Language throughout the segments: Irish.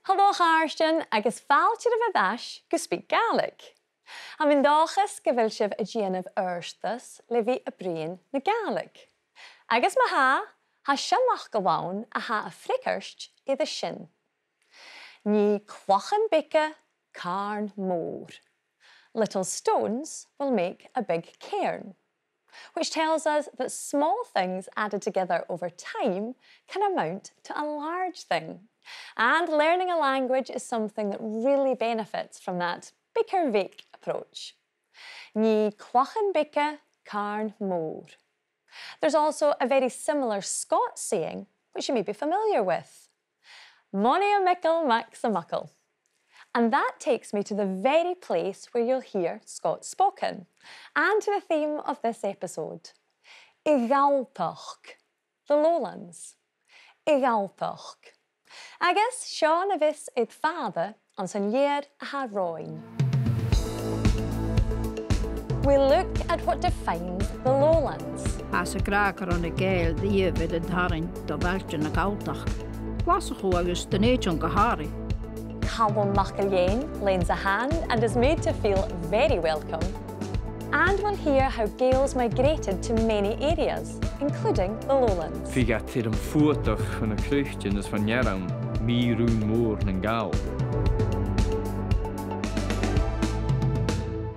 Hallo Garstin, agus fáilte a bhedáis go SpeakGaelic. Am in dáchas go bhfuil sibh a déanamh airstas le bhí a bríon na Gaelic. Agus ha siamach go bhain a ha a fricirst iad a sin. Ní clochan bice carn mór. Little stones will make a big cairn, which tells us that small things added together over time can amount to a large thing. And learning a language is something that really benefits from that bicer bhíc approach. Ní clochan bice carn mór. There's also a very similar Scots saying, which you may be familiar with. Mony a mickle max a muckle. And that takes me to the very place where you'll hear Scots spoken, and to the theme of this episode. Iongantach, the lowlands. Iongantach. Agus Sean a vis id father on san year a ha roin. We'll look at what defines the lowlands. As a graag on a Gael, the year with a tàrean Ìsle na Gaeltach. Glasgow agus the Tìrean Ìsle. Calum Maclean lends a hand and is made to feel very welcome. And we'll hear how Gaels migrated to many areas, including the lowlands. Fi gaat hier een voertuig van een kluchtje, dus van jaren, roen moor en gaal.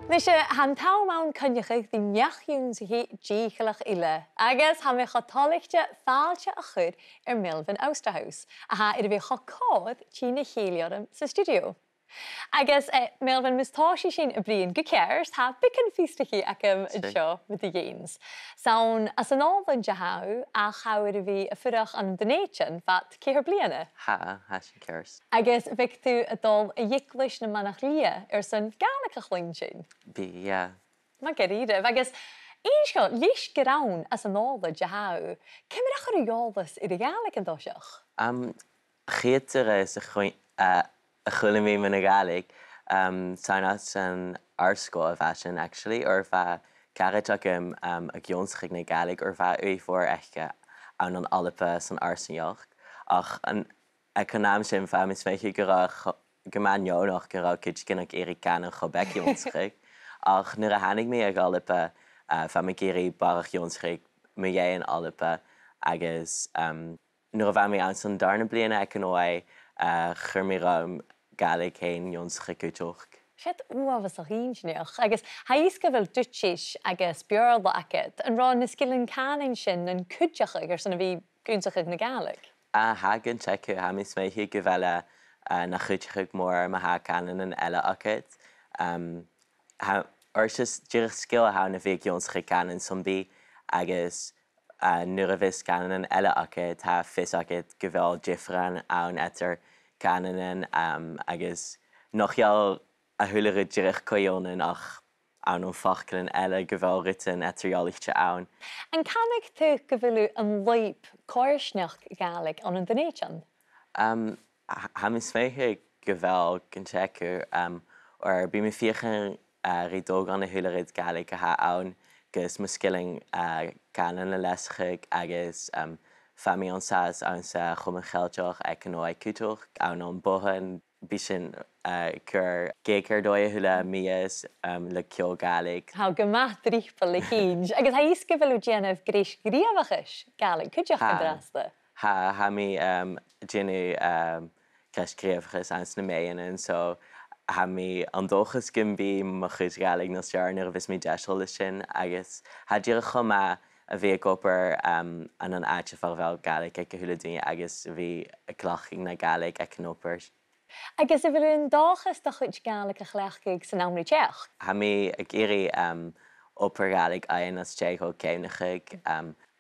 Nes han taw mawn cynnychig di neachún sy hi Gàidhlig Ìsle. Agus ha me chotolichte fáilte a chur Melvin Oosterhuis. A ha fi chocód tína chéliorm sa stiùidio. Agus Melvin mis táisi sin a bríon go ceirs ha bicin fístachi acum in seo with the gains. Saun as an álvan jahau a chawr fi a fyrach an donation vat ceir bliana. Ha sin ceirs. Agus vic tú a dul a dhiiclis na manach lia san Gaelic a chlín sin. Bí, yeah. Ma geríideh, agus éisio lís gyrrawn as an álvan jahau. Cymrach ar a eòlas i Gaelic an dóiseach? Chétar is a chuile mí na Gaelic, sanas an arscoil a bheitsin, actually, or bheit carraiteach a gcionsaigh na Gaelic, or bheit uifor eiche an alpa san arsaíoch. Ach, econám sin bheit mis féiche go maanneonach go rá cid cinnach éirí ceann chobec gcionsaigh. Ach, nuair a hanig mé ag alpa, bheit me géirí barach gcionsaigh me dhé an alpa, agus nuair a bheit mé an san darna bliana ag an óid chur mé ram Gaelic hain gcionsaigh cúteach. Siad uafas a hínsneach, agus ha isca bhfuil dúitsis agus beorla acid, an rá na scilin cánin sin an cúteach gur sanna bhí gúnsaigh na Gaelic. Ha gan tecu ha mis méiche go bhile na chuteach mór ma ha canan an eile acid. Or just dúrach skill ha na bhí gcionsaigh canan sombí agus nuair a bhís canan an eile acid ha fis acid go bhfuil difran ann etar canan agus nachheall a thuúlaigh dúrach coionan ach an fachcail an eile go bhfuil ritain etarheolaíte ann. An canig tú go bhfuilú an leip cóirsneach Gaelic an donation? Ha mis féiche go bhfuil gan tecu or bí me fiochan ridóg an na thuúlaigh Gaelic a ha ann gus mu skilling canan na leischaig agus fami an sas an sa chum an cheilteach ag an óid cúteach an bothan bí sin cur gécar dói thula mías le ceo Gaelic. How go maith drífa le cíns. Agus ha isca bhfuilú déanamh grís gríomhachas Gaelic cúteach an drasta? Ha mi déanú grís gríomhachas ans na méanaan, so ha mi an dóchas gimbí mo chud Gaelic na searnar a bhís mi deisiol lei sin agus ha ddíoch chuma a bhí gopur an áite farbhil Gaelic ag go thula daoine agus bhí a cloching na Gaelic ag an ópairt. Agus a bhfuil an dáchas do chuid Gaelic a chleachcaigh san amrí teach? Ha mi a géirí ópar Gaelic aon as teach céimnachaig.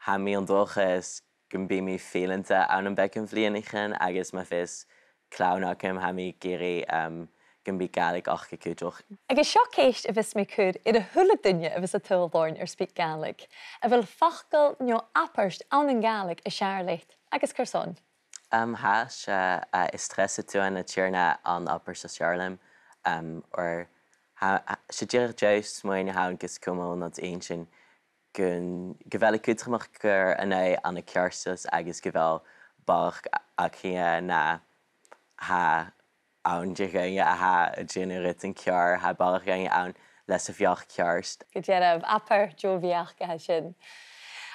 Ha mi an dóchas gimbí mi féalanta an becin bhlianachan agus ma fis clánachim ha mi géirí gimbí Gaelic ach go cúteach. Agus seo céist a bhís mé cúd iad a thula duine a bhís a tuilleadh ar SpeakGaelic, a bhfuil fachcail nó apairt an Gaelic a searlaith agus cúrson. Ha is stressa tú an na tíorna an apairt sa searlam, or sé ddíoch deis muoine ha gus cumá na aon sin go bhfuil cúteach gur an na cearsas agus go bhfuil bach a na ha awn de gaine a ha a djinna rit an cear, ha bailach gaine awn les a bheoch cearst. Go deireadh apar joviach go sin.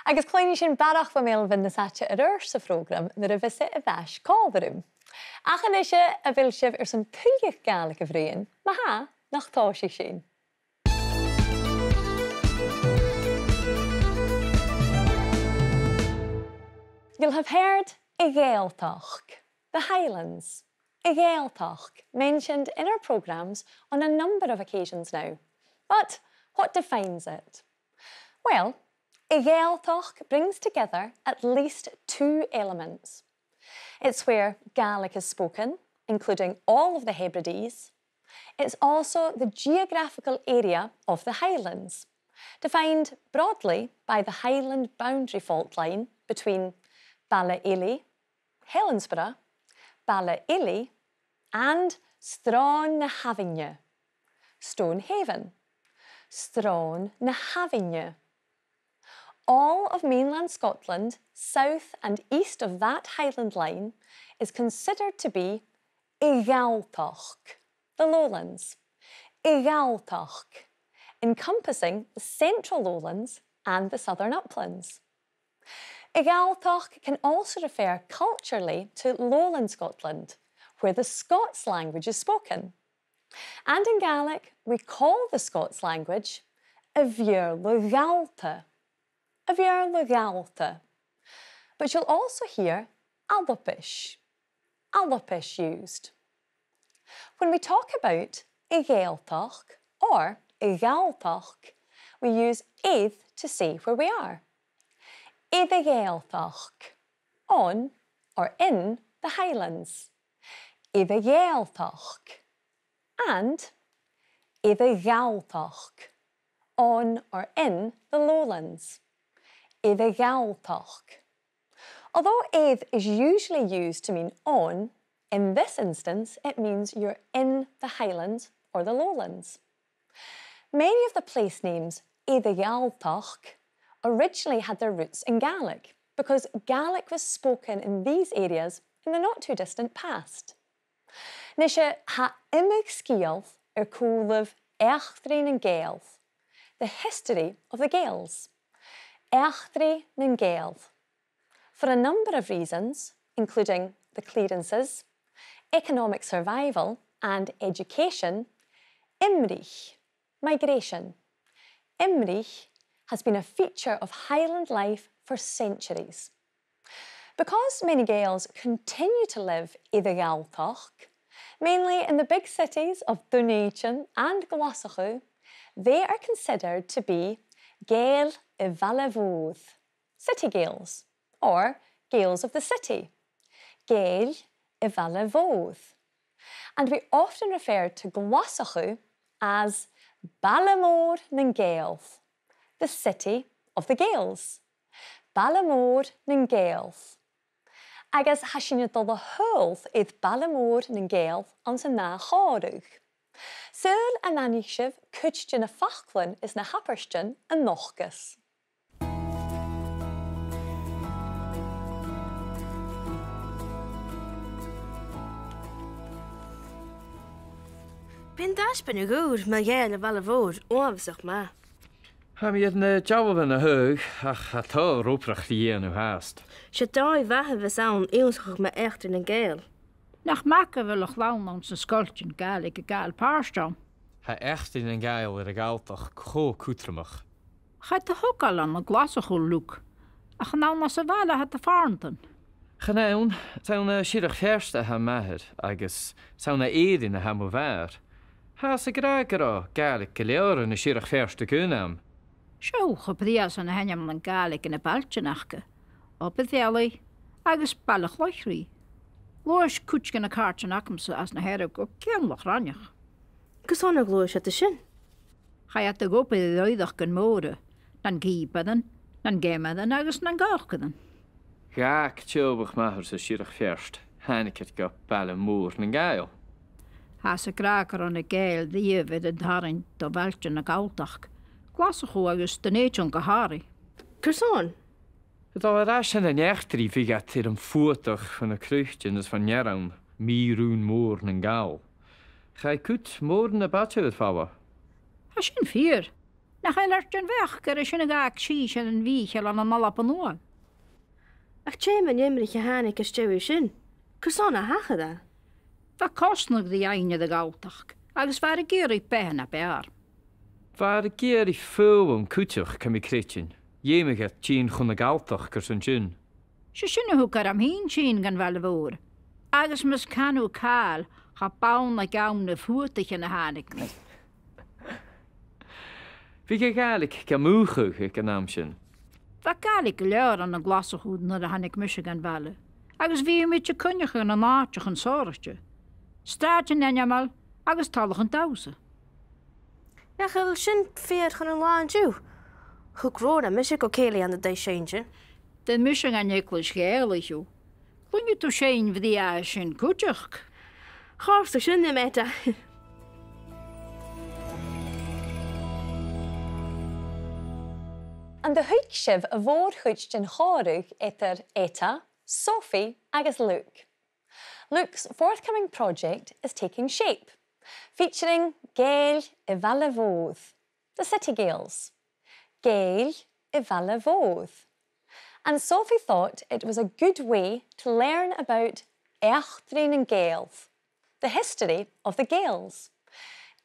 Agus cloiní sin barach fa Melvin na àite-adhraidh sa program na a bhise a bheis cádarúm. Achan isise a bhfuil sibh san tuilleadh Gaelic a bhruidhinn, ma ha nach tá sí sin. You'll have heard iongantach, the Highlands. Iongantach, mentioned in our programmes on a number of occasions now. But what defines it? Well, iongantach brings together at least two elements. It's where Gaelic is spoken, including all of the Hebrides. It's also the geographical area of the Highlands, defined broadly by the Highland boundary fault line between Bala-Ely, Helensburgh, Bala-Ely, and Tron na Tìrean, Stonehaven, Tron na Tìrean. All of mainland Scotland, south and east of that Highland line, is considered to be iongantach, the lowlands. Iongantach, encompassing the central lowlands and the southern uplands. Iongantach can also refer culturally to lowland Scotland, where the Scots language is spoken. And in Gaelic, we call the Scots language a learngaelic. A learngaelic. But you'll also hear àite-adhraidh used. When we talk about iongantach or iongantach, we use id to say where we are. Iongantach, on or in the Highlands. Iongantach, and iongantach, on or in the lowlands. Iongantach. Although id is usually used to mean on, in this instance it means you're in the Highlands or the lowlands. Many of the place names iongantach originally had their roots in Gaelic because Gaelic was spoken in these areas in the not too distant past. Nisha ha imig scialth coolh àite-adhraidh Gael, the history of the Gaels. Àite-adhraidh Gael. For a number of reasons, including the clearances, economic survival and education, imrich, migration. Imrich has been a feature of Highland life for centuries. Because many Gaels continue to live iongantach, mainly in the big cities of Dunlop and Glasgow, they are considered to be Gael-i-bhallavodd, city Gaels, or Gaels of the city, Gael-i-bhallavodd. And we often refer to Glasgow as Ballamór na Gael, the city of the Gaels. Ballamór na Gael. Agus hasíne dul a húlth iad Ballamór na Gael an sa Na Tìrean. Súil an aníisih cuidte na fachlann is na haparstin a nochgus. Bhíonn daspa na gúr má Gael-i-bhallavodd ómhasach má. Ha mi na jawban a hug ach atá róprach dhéanú háast. Se dá bhethe bheits ann ionsach me éachtar na Gael. Nach makke wil ik wel aan zijn skultje Gaelic a Gael paarstaan. Ha echt in een Gael a Gaeltach go cútramach. Gaat de hok al aan een Glasgow look. Ach nou na se wale het de farnten. Genaun, sauna siadach fersta ha mahir, agus sauna édin a hamu waar. Ha se graag Gaelic geleor na siadach fersta gunam. Zo, geprias aan henjam een Gaelic in een baltje nachke. Op het jelly, agus ballig lochri. Lois kutschen a kaartje akkamse as na herre go ceann ranjach. Gus anna glóis at sin? Ga je te gopa de roidach gan móre, dan gípadan, dan gemadan agus dan gachkadan. Gaak tjobach mahir sa siadach ferst, hanniket go Ballamór na Gael. Ha se kraker an a Gael die vid a dharin do veltje na Gaeltach. Glaschu agus de nétjon gahari. Curson? Het al raas en een echtri vigat hier een voertuig van een kruchtje dus van Tìrean Mírún mór na gáil. Cha cút mór na batúir fáha. Ha sin fír. Na cha leart an bheach gur sinna gaag sí sin an bhícheal an nalap an nóil. Ach cheumannan imrich a hánig a stiùidio sin. Cosán a hachada? Tá cosnach dí aine a gáilteach, agus bhar a géirí behan a bear. Bhar a géirí fóam cúteach cum i créitin. Dhéimeige tín chun na gáilteach gur san sin. Se sinna thu gar am hín sin gan bhile bhór. Agus mas canú cáil cha bán na gam na fuataich in na hánig. Bhí go Gaelic go múchuch an am sin. Tá Gaelic leor an na Glasgow na a hánig muise gan bhile. Agus bhí mit cunneach an náteach an sóirte. Stráidin enneamal agus talach an dása. Nachil sin féad chun an láin dú. Chugróna mis go céala an na dé séinte. Den muise an éclis Gaelic. Chunne tú séin bhí a sin cúteach. Chásta sin na méta. An de thuig sibh a bhór chuid den chárug itar Éta, Sophie agus Luke. Luke's forthcoming project is taking shape, featuring Gael I Bhaile Bhód, the City Gaels. Gael I Bhaile Bhód. And Sophie thought it was a good way to learn about àite-adhraidh Gaels, the history of the Gaels.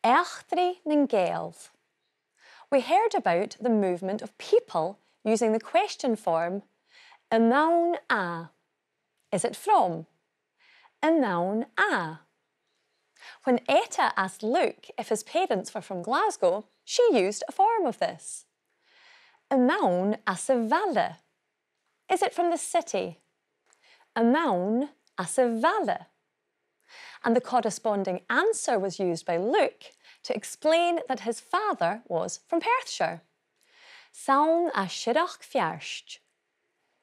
Àite-adhraidh Gaels. We heard about the movement of people using the question form a noun a. Is it from? A noun a. When Éta asked Luke if his parents were from Glasgow, she used a form of this. A noun a sa bhaile. Is it from the city? A noun a sa bhaile. And the corresponding answer was used by Luke to explain that his father was from Perthshire. Saun a Shirach Fiarsht.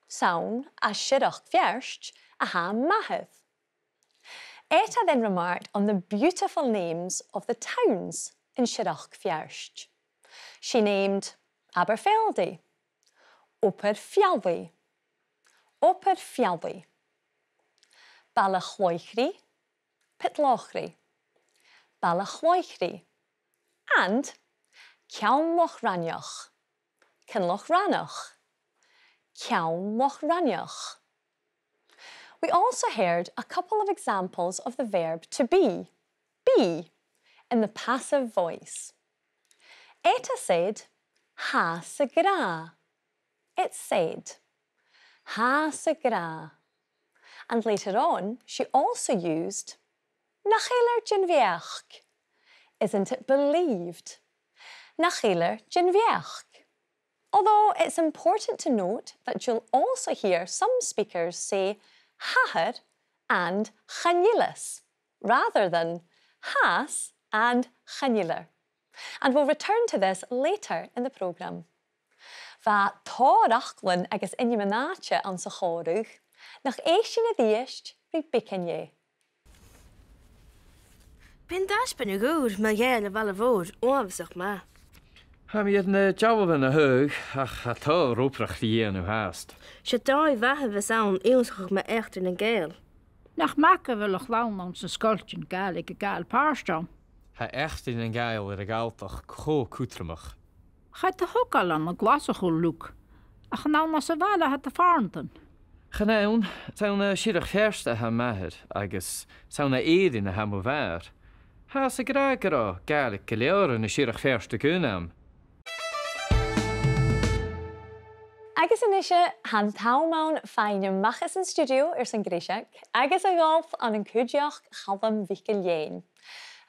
Saun a Shirach Fiarsht a ha mahith. Éta then remarked on the beautiful names of the towns in Shirach Fiarsht. She named Aberfeldy, Operfialwy, Operfialwy, Balachloichri, Pitlochri, Balachloichri, and Ceann Cinlochranoch, Ceann. We also heard a couple of examples of the verb to be, in the passive voice. Éta said, ha sa gra. It said, ha sa gra. And later on, she also used na tìrean Ìsle. Isn't it believed? Na tìrean Ìsle. Although it's important to note that you'll also hear some speakers say hahar and eòlas, rather than has and eòlas. And we'll return to this later in the programme. Va toirt agus iongantach an sa chárug, nach sin a dhíist rí bicinné. Bin das ben goed, maar jij de Bhaile Bhód, onbesach ma. Ha mi na jabban a hug ach atá róprach dhéanú háast. Se dói wache we saun eonsach me echt in een Gael. Nach makke wil nog lang aan zijn skultjen Gaelic a Gael paarstam. Ha echt in een gael a gaaltach có cútramach. Gaat de hok al aan een Glasgow look. Ach nou na sa bhaile het de farnten. Gnaun, sauna siadach fersta ha mahir, agus sauna éidir na hamu bhar. Ha sa grá Gaelic go leor na siadach fersta gúnam. Agus inisio han tawmawn ffainio machas yn studio sy'n grisach, agus a golf an yn cwdioch Calum MacIlleathain.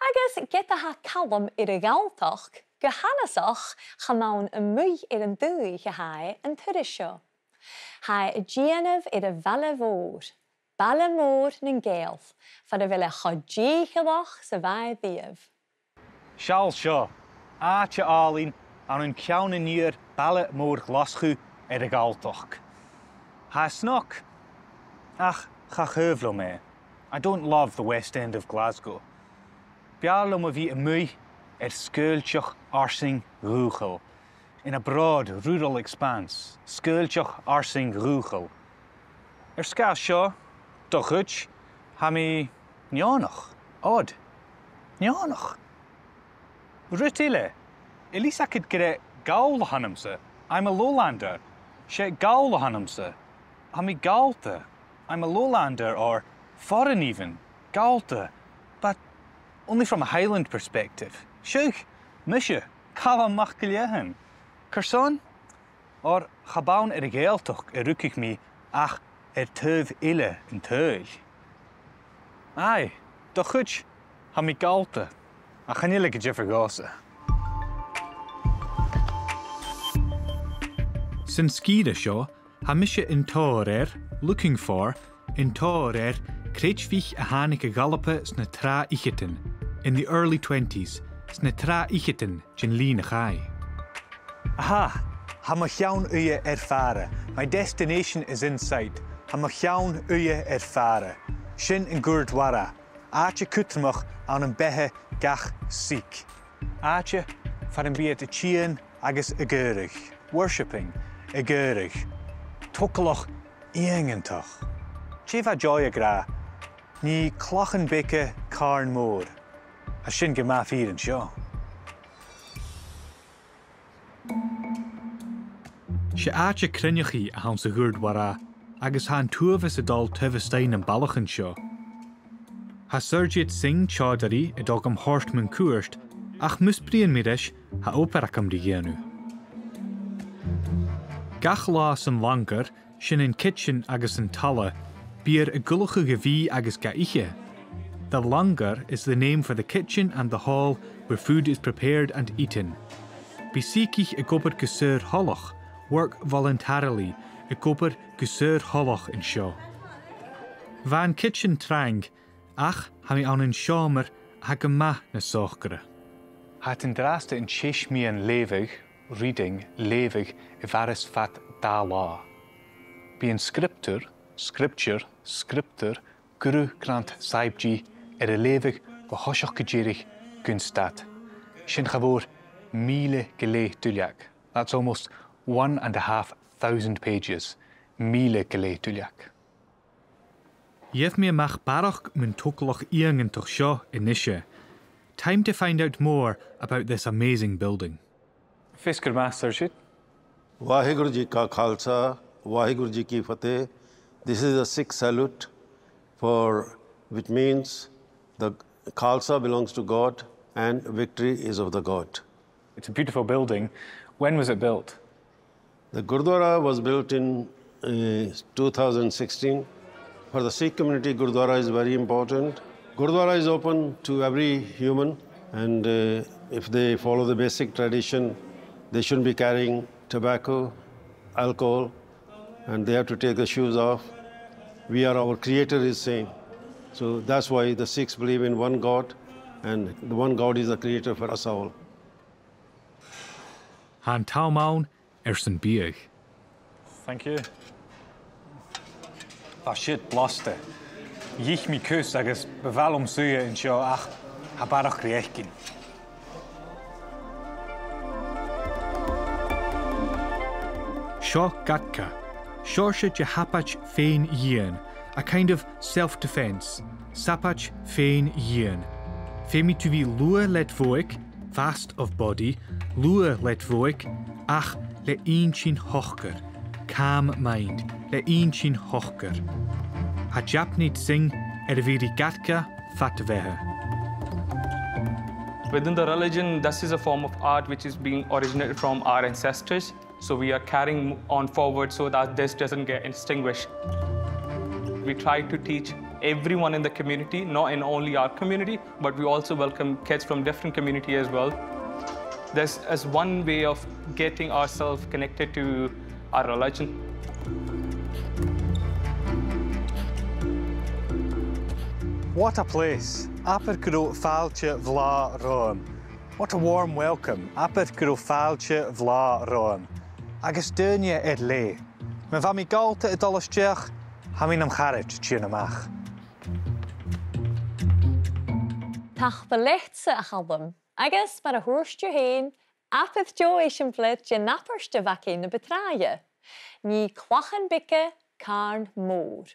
Agus gyda ha Calum i'r galtoch, gyhanasach chamawn y mwy i'r dwy gyhau yn tyrisio. Hai y gianaf i'r Bhaile Bhód, Bhaile Mór na'n Gaelf, fan y fyle chodgi chylach sa fai ddiaf. Sial sio, àite-adhraidh an yn ceann i'r Bhaile Mór Glaschu i'r galtoch. Ha snock, ach chachövlo me. I don't love the West End of Glasgow. Bial om vi mwy skultjoch arsing rúchel. In a broad rural expanse, skultjoch arsing rúchel. Ska sio, doch hutch, ha mi Neonach. Odd. Neonach. Rutile. Elisa could get gaul hanamse. I'm a lowlander. She gaul hanamse. I'm a galta. I'm a lowlander or foreign even. Galta. But only from a Highland perspective. Sheikh, Misha, Calum MacIlleathain. Kerson? Or Gabaun Gaeltoch rukig me ach toiille in tuilleadh. Aye, do chuid ha mi galta. A chanile go difar gása. Sin scíre seo, ha mise in toirt looking for, in toirt creidhfich a hánig a gallapa sna Tìrean Ìsle in the early 20s, sna Tìrean Ìsle gin lína chai. Aha, ha ma cheann uye fara. My destination is in sight. Ha ma cheann uye fara. Sin in Gurdwara. Aatje kutmach an an behe gach siek. Aatje van een biet a cheann agus Gàidhlig. Worshipping Gàidhlig. Togalach iongantach. Tjefa joya gra. Ní clachan beke carn mór. A sin gemaf hier in seo. Se aatje crinnechi a han sa Gurdwara, agus han tuavis a dal tuvestein an ballachan seo. Ha surgit sing chaudari a dogam horstman koerst, ach musbrian mirish ha operakam di genu. Gach las an langer, sin in kitchen agus an talla, bier a gullige gevi agus gaiche. The langer is the name for the kitchen and the hall where food is prepared and eaten. Bisikich a gober gesur hollach, work voluntarily, a gober gesur hollach in seo. Van kitchen trang, ach ha mi an in schamer ha gemach na sochgere. Het in draste in chishmian levig, reading, levig, varis fat da la. Be in scripture, guru grant saibji, a levig, hoshach gejirig, gunstat. Shin gavoor mile gele tuilleadh. That's almost 1,500 pages. Mile gele tuilleadh. Jeff me mach barach mun togalach iongantach seo inishe. Time to find out more about this amazing building. Fisker Master shit. Waheguru Ji ka Khalsa, Waheguru Ji ki Fateh. This is a Sikh salute which means the Khalsa belongs to God and victory is of the God. It's a beautiful building. When was it built? The Gurdwara was built in 2016. For the Sikh community, Gurdwara is very important. Gurdwara is open to every human, and if they follow the basic tradition, they shouldn't be carrying tobacco, alcohol, and they have to take the shoes off. Our Creator is saying. So that's why the Sikhs believe in one God, and the one God is the Creator for us all. Han Taumaun Ersen Bieg. Thank you. That shit blaste. Jich mi kus agus bevalum suye in seo ach habarach riechkin. Seo gatka. Shorsha jahapach fein yin. A kind of self-defense. Sapach fein yin. Femi to be lua let voik, vast of body, lua let voik, ach le chin hochker. Calm mind, le chin hochker. Ha Japnit sing viri gatka fatvehe. Within the religion, this is a form of art which is being originated from our ancestors. So we are carrying on forward so that this doesn't get extinguished. We try to teach everyone in the community, not in only our community, but we also welcome kids from different communities as well. This is one way of getting ourselves connected to our religion. What a place! Apercuro falche vla roam. What a warm welcome. Apercuro falche vla roam. Agus durnje le. Me van mi galte het alles tjech, ha mi nam charit tjernamach. Tach belichtse a chalum, agus bar a hoorstje heen, apeth jo eisian flit je napperste vakin na betraaie. Ní clachan bikke carn mór.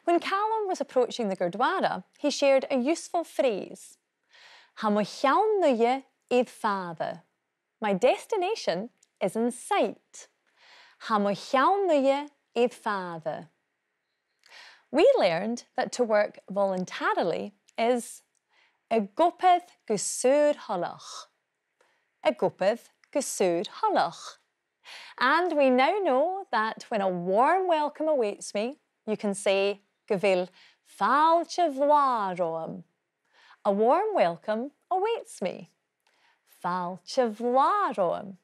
When Calum was approaching the Gurdwara, he shared a useful phrase. Ha mo cheann nuilleadh fada. My destination is in sight. Ha mo cheann nuilleadh fada. We learned that to work voluntarily is a gopad gusúr holach. A gopad gusúr holach. And we now know that when a warm welcome awaits me, you can say gavil fáilte bhláróim. A warm welcome awaits me. Fáilte bhláróim.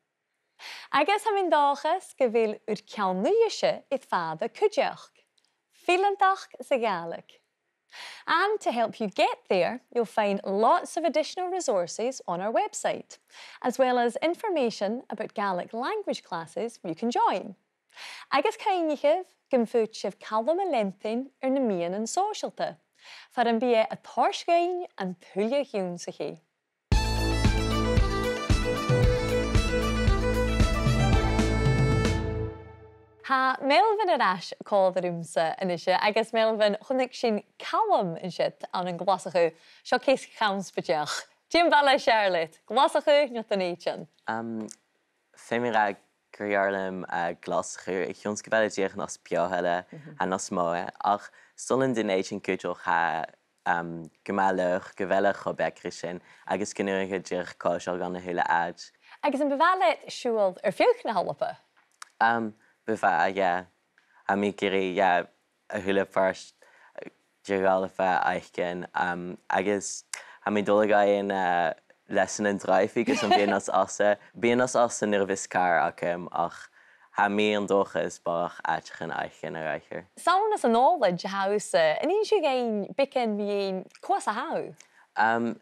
Agus ha min dáchas gavil ceann nuilleadh fada cuideach. Iongantach sa Gaelic. And to help you get there, you'll find lots of additional resources on our website, as well as information about Gaelic language classes you can join. Agus cainnichibh gymfútibh Calum MacIlleathain na mian an sóisialta, far an bia a torsgain an tuilleadh iongantach. Ha Melvin Oosterhuis called the roomsa in ishe. Agus Melvin chunig sin Calum in shit an Glasgow. Seo cés chams bajach. Jim Bala Charlotte. Glasgow not the nation. Féimire gurarlam Glasgow. Ich ons gewelle diech nas piahelle en nas moe. Ach stollen de nation kujo ha gemalach gewelle go bekrishin. Agus genurige diech koshal gan hele ad. Agus in bevalet shuld fiuch na halpa. Before, yeah. I mean, yeah, a hula first, Jagalafa, Eichen. I guess, I mean, Dolaga in lesson and drive because I'm being us nervous car, ach, ha me and Dochas, Bach, Atchen, Eichen, Reicher. Sound as a knowledge house, and you should gain bicken being quasa how?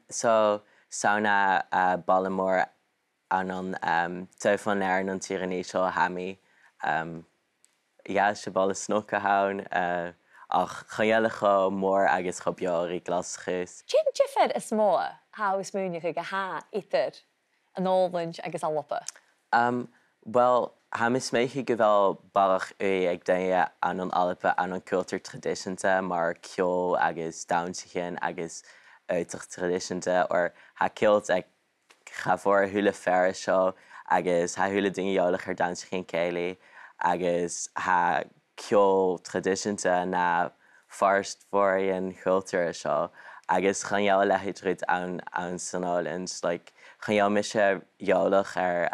So, sauna, Ballamore, anon, Tefon Nairn, Na Tìrean Ìsle, Hammy. Ja, se ball snook haun, ach chaéalacha mór agus chobeoirí Glasgus. Jin jiffer is mór haus múnich go ha itir an ólange agus alpa. Well, ha mis méiche go bhfuil barach ag daine an alpa an cultúr tradiisianta mar ceol agus dainsighin agus áiteach tradiisianta or ha cilt ag chafór thula fearr seo agus ha thula duine eòlas ar dainsighin céile. Agus ha ceol tradiisianta na forstmhóiríonn cultúr seo agus chaneall leithidrid an San Ólands, like chaneall mi sé eolach ar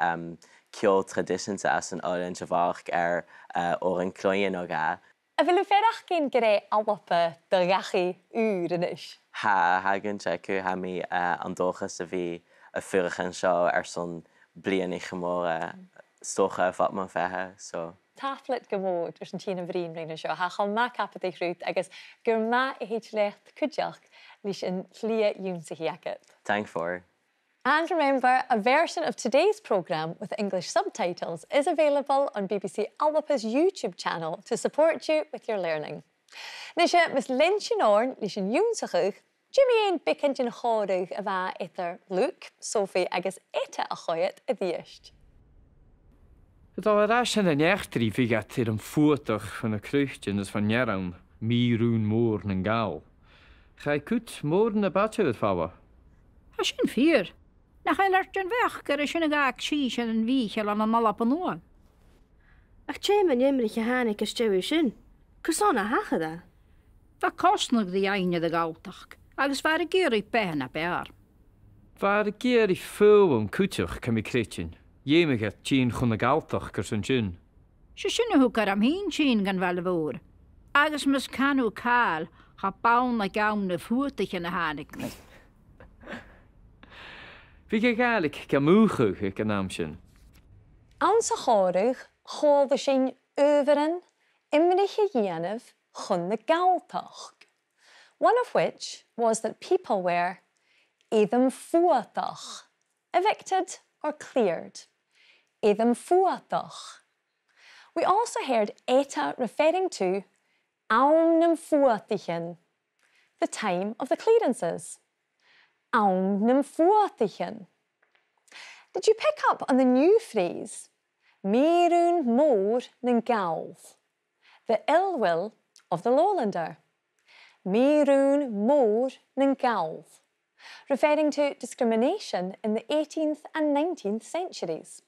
ceol tradiisianta as an Ólands a bhach ar ó an cloíonn ó ga. A bhfuil ferach cin go ré alpa do gachi úr inis? Ha gon tecu ha mi an dóchas a bhí a fuirichan seo ar son blian I chomóra stocha fat man fethe, so. Taflet gemód urs an tína bhrín rina seo, ha chum ma capad rút agus gur ma lecht cuideach lís an chlia iongantach jacket. Thank for. And remember, a version of today's programme with English subtitles is available on BBC Alpa's YouTube channel to support you with your learning. Nisha mis Lynchen orn lís an iongantach Jimmy ein bicint in chóirúch a bha itar Luke, Sophie agus àite-adhraidh a dhíist. Het al raas en echtri vigat hier een voertuig van een kruchtje is van Jeraan, mieroen moorn en gaal. Gij kut moorn een badje het vouwen? Has sin vier. Na ga lert een weg, ker is een gaak sies en een wiegel aan een malapanoa. Ach cheumannan imrich a hánig is steú sin. Cosánna hacha da? Dat kost nog de einde de gautach. Agus waar ik hier ik ben op haar. Waar ik hier ik veel een kutjach kan ik kritjen. Jemig het tien gonne galtach kers een jun. Ze sinne hoe kar am heen tien gan wel woor. Agus mis kan hoe kaal, ga baun na gaune voertig in de hánig. Wie ge Gaelic gamoegig ik een naamsjen. Ansa chóirúch chóilde sin överin imrich a dhéanamh chun na galtach. One of which was that people were éadam fuatach, evicted or cleared. Éadam fuatach. We also heard eta referring to aunam fuatichin, the time of the clearances. Aunam fuatichin. Did you pick up on the new phrase, Meerún mór nan gaal? The ill will of the lowlander. Mírún mór na Gailf, referring to discrimination in the 18th and 19th centuries.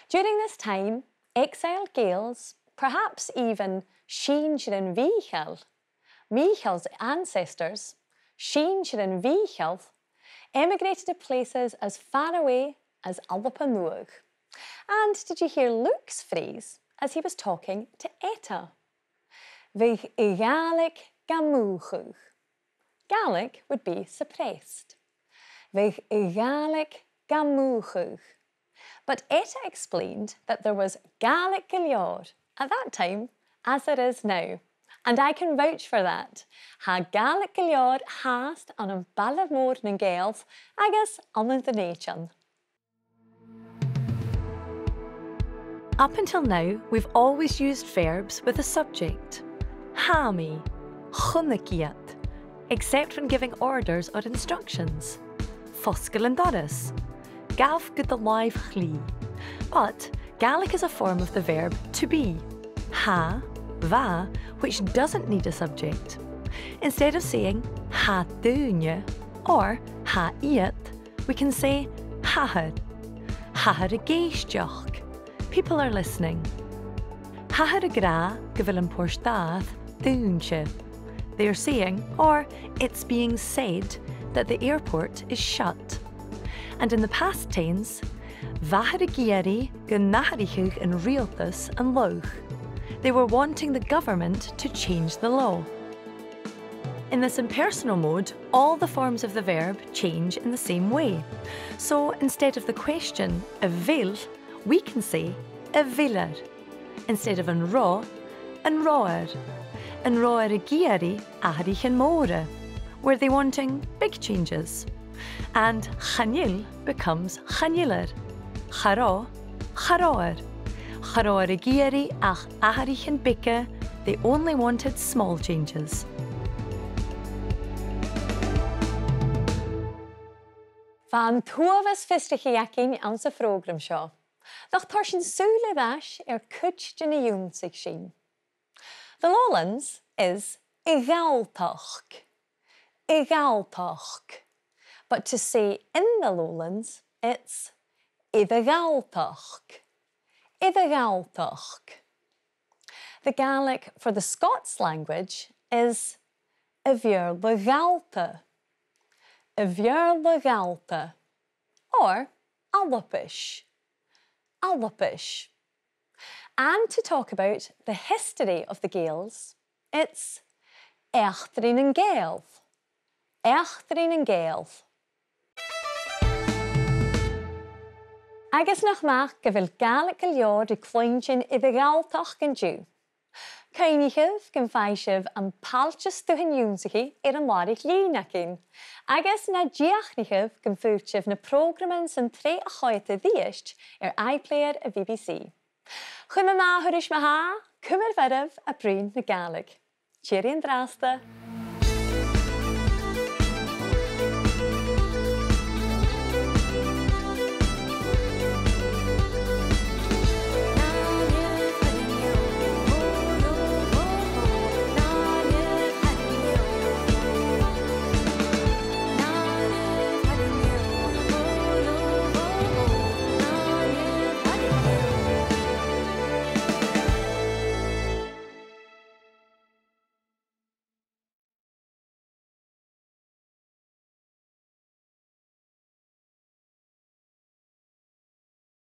During this time, exiled Gaels, perhaps even Sín Tìrean Ìsle, Míchael's ancestors, Sín Tìrean Ìsle, emigrated to places as far away as Albapanúg. And did you hear Luke's phrase as he was talking to Etta? Bhí Gaelic gamúchuch. Gaelic would be suppressed. Bhí Gaelic gamúchuch. But Etta explained that there was Gaelic Gàidhlig at that time as there is now. And I can vouch for that. Ha Gaelic Gàidhlig hast an an ballamór na Gaels agus an the nation. Up until now, we've always used verbs with a subject. Hami, chunnakiat, except when giving orders or instructions. Foscail and Doris, gav good the live chli. But Gaelic is a form of the verb to be, ha, va, which doesn't need a subject. Instead of saying ha dúne or ha iat, we can say hahar, hahar a géisteach. People are listening. Hahar a gra gavil an porstath dúnse. They are saying, or it's being said, that the airport is shut. And in the past tense, vahar a gieri gannaharichuch in rialtas and loch. They were wanting the government to change the law. In this impersonal mode, all the forms of the verb change in the same way. So instead of the question, vil, we can say vilar. Instead of an roar a gieri aharich an móra. Were they wanting big changes? And chanil becomes chanillar. Chará, charáir. Charáir a gieri ach aharich an bicke, they only wanted small changes. Van tuavas fistrichiaking aan sa program seo. Nach tar sin súile bheis cuid de na dúnsaigh sin. The Lowlands is iongantach. Iongantach. But to say in the Lowlands, it's iongantach. Iongantach. The Gaelic for the Scots language is ihearla Gaelta, or Allopish. Allopish. And to talk about the history of the Gaels, it's àite-adhraidh Gaelf. Àite-adhraidh Gaelf. Agus nach maach go bhfuil Gaelic go leor de clointin I the Gaeltach gan dú. Cainigh gan feisibh an palchas tuhan dúnsaigh an láirich líonacin. Agus na diachnigh gan fúirtibh na programman san tré a chaite dhíist iPlayer a BBC. Chuma ma thuris ma ha, cumar veribh a brín na Gaelic. Tìrean Ìsle.